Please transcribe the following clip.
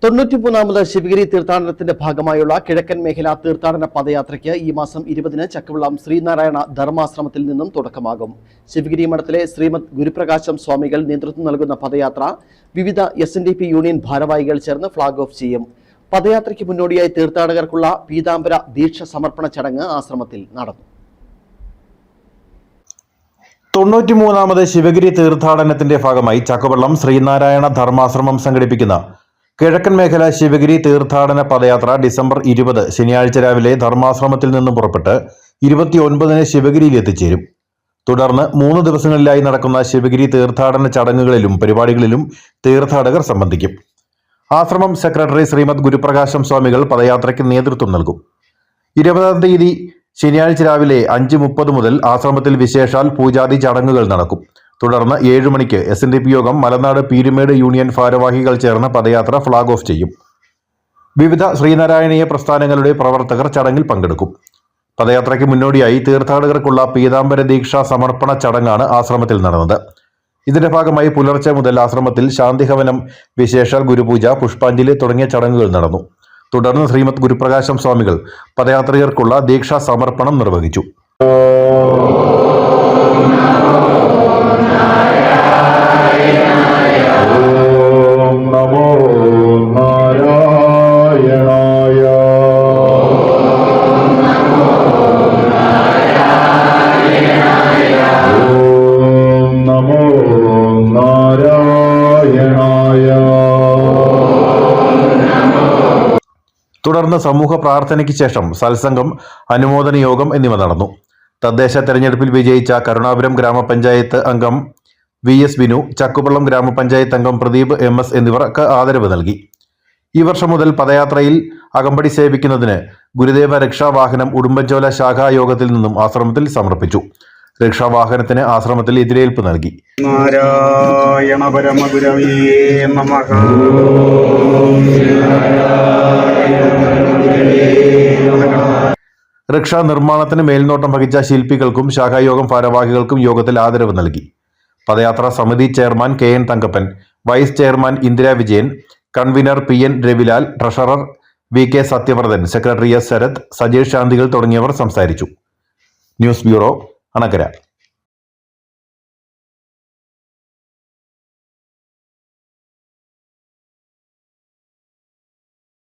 93ാമത് ശിവഗിരി തീർത്ഥാടനത്തിന്റെ ഭാഗമായുള്ള കിഴക്കൻ മേഖലാ തീർത്ഥാടന പദയാത്രയ്ക്ക് ഈ മാസം 20-ന് ചക്കുവള്ളം ശ്രീനാരായണ ധർമാശ്രമത്തിൽ നിന്നും തുടക്കമാകും. ശിവഗിരി മഠത്തിലെ ശ്രീമദ് ഗുരുപ്രകാശം സ്വാമികൾ നേതൃത്വം നൽകുന്ന പദയാത്ര വിവിധ SNDP യൂണിയൻ ഭാരവാഹികൾ ചേർന്ന് ഫ്ളാഗ് ഓഫ് ചെയ്യും. പദയാത്രയ്ക്ക് മുന്നോടിയായി തീർത്ഥാടകർക്കുള്ള പീതാംബര ദീക്ഷ സമർപ്പണ ചടങ്ങ് ആശ്രമത്തിൽ നടന്നു. 93ാമത് ശിവഗിരി തീർത്ഥാടനത്തിന്റെ ഭാഗമായി ചക്കുവള്ളം ശ്രീനാരായണ ധർമാശ്രമം സംഘടിപ്പിക്കുന്ന കിഴക്കൻ മേഖല ശിവഗിരി തീർത്ഥാടന പദയാത്ര ഡിസംബർ 20 ശനിയാഴ്ച രാവിലെ ധർമാശ്രമത്തിൽ നിന്നും പുറപ്പെട്ട് 29-ന് ശിവഗിരിയിൽ എത്തിച്ചേരും. തുടർന്ന് 3 ദിവസങ്ങളിലായി നടക്കുന്ന ശിവഗിരി തീർത്ഥാടന ചടങ്ങുകളിലും പരിപാടികളിലും തീർത്ഥാടകർ സംബന്ധിക്കും. ആശ്രമം സെക്രട്ടറി ശ്രീമദ് ഗുരുപ്രകാശം സ്വാമികൾ പദയാത്രയ്ക്ക് നേതൃത്വം നൽകും. 20-ാം തീയതി ശനിയാഴ്ച രാവിലെ 5:30 മുതൽ ആശ്രമത്തിൽ വിശേഷാൽ പൂജാതി ചടങ്ങുകൾ നടക്കും. തുടർന്ന് 7 മണിക്ക് SNDP യോഗം മലനാട് പീരുമേട് യൂണിയൻ ഭാരവാഹികൾ ചേർന്ന് പദയാത്ര ഫ്ളാഗ് ഓഫ് ചെയ്യും. വിവിധ ശ്രീനാരായണീയ പ്രസ്ഥാനങ്ങളുടെ പ്രവർത്തകർ ചടങ്ങിൽ പങ്കെടുക്കും. പദയാത്രയ്ക്ക് മുന്നോടിയായി തീർത്ഥാടകർക്കുള്ള പീതാംബര ദീക്ഷാ സമർപ്പണ ചടങ്ങാണ് ആശ്രമത്തിൽ നടന്നത്. ഇതിന്റെ ഭാഗമായി പുലർച്ചെ മുതൽ ആശ്രമത്തിൽ ശാന്തിഹവനം, വിശേഷാൽ ഗുരുപൂജ, പുഷ്പാഞ്ജലി തുടങ്ങിയ ചടങ്ങുകൾ നടന്നു. തുടർന്ന് ശ്രീമദ് ഗുരുപ്രകാശം സ്വാമികൾ പദയാത്രികർക്കുള്ള ദീക്ഷാ സമർപ്പണം നിർവഹിച്ചു. തുടർന്ന് സമൂഹ പ്രാർത്ഥനയ്ക്ക് ശേഷം സത്സംഗം, അനുമോദന യോഗം എന്നിവ നടന്നു. തദ്ദേശ തെരഞ്ഞെടുപ്പിൽ വിജയിച്ച കരുണാപുരം ഗ്രാമപഞ്ചായത്ത് അംഗം VS ബിനു, ചക്കുവള്ളം ഗ്രാമപഞ്ചായത്ത് അംഗം പ്രദീപ് MS എന്നിവർക്ക് ആദരവ് നൽകി. ഈ വർഷം മുതൽ പദയാത്രയിൽ അകമ്പടി സേവിക്കുന്നതിന് ഗുരുദേവ രക്ഷാവാഹനം ഉടുമ്പൻചോല ശാഖായോഗത്തിൽ നിന്നും ആശ്രമത്തിൽ സമർപ്പിച്ചു. രക്ഷാവാഹനത്തിന് ആശ്രമത്തിൽ എതിരേൽപ്പ് നൽകി. നാരായണ പരമഗുരവേ നമഃ. റിക്ഷ നിർമ്മാണത്തിന് മേൽനോട്ടം വഹിച്ച ശില്പികൾക്കും ശാഖായോഗം ഭാരവാഹികൾക്കും യോഗത്തിൽ ആദരവ് നൽകി. പദയാത്രാ സമിതി chairman KN Thankappan, vice chairman Indira Vijayan, convener PN Ravilal, treasurer VK Sathyavrathan, secretary S Sarath, Sajesh ശാന്തികൾ തുടങ്ങിയവർ സംസാരിച്ചു. News bureau, Anakkara.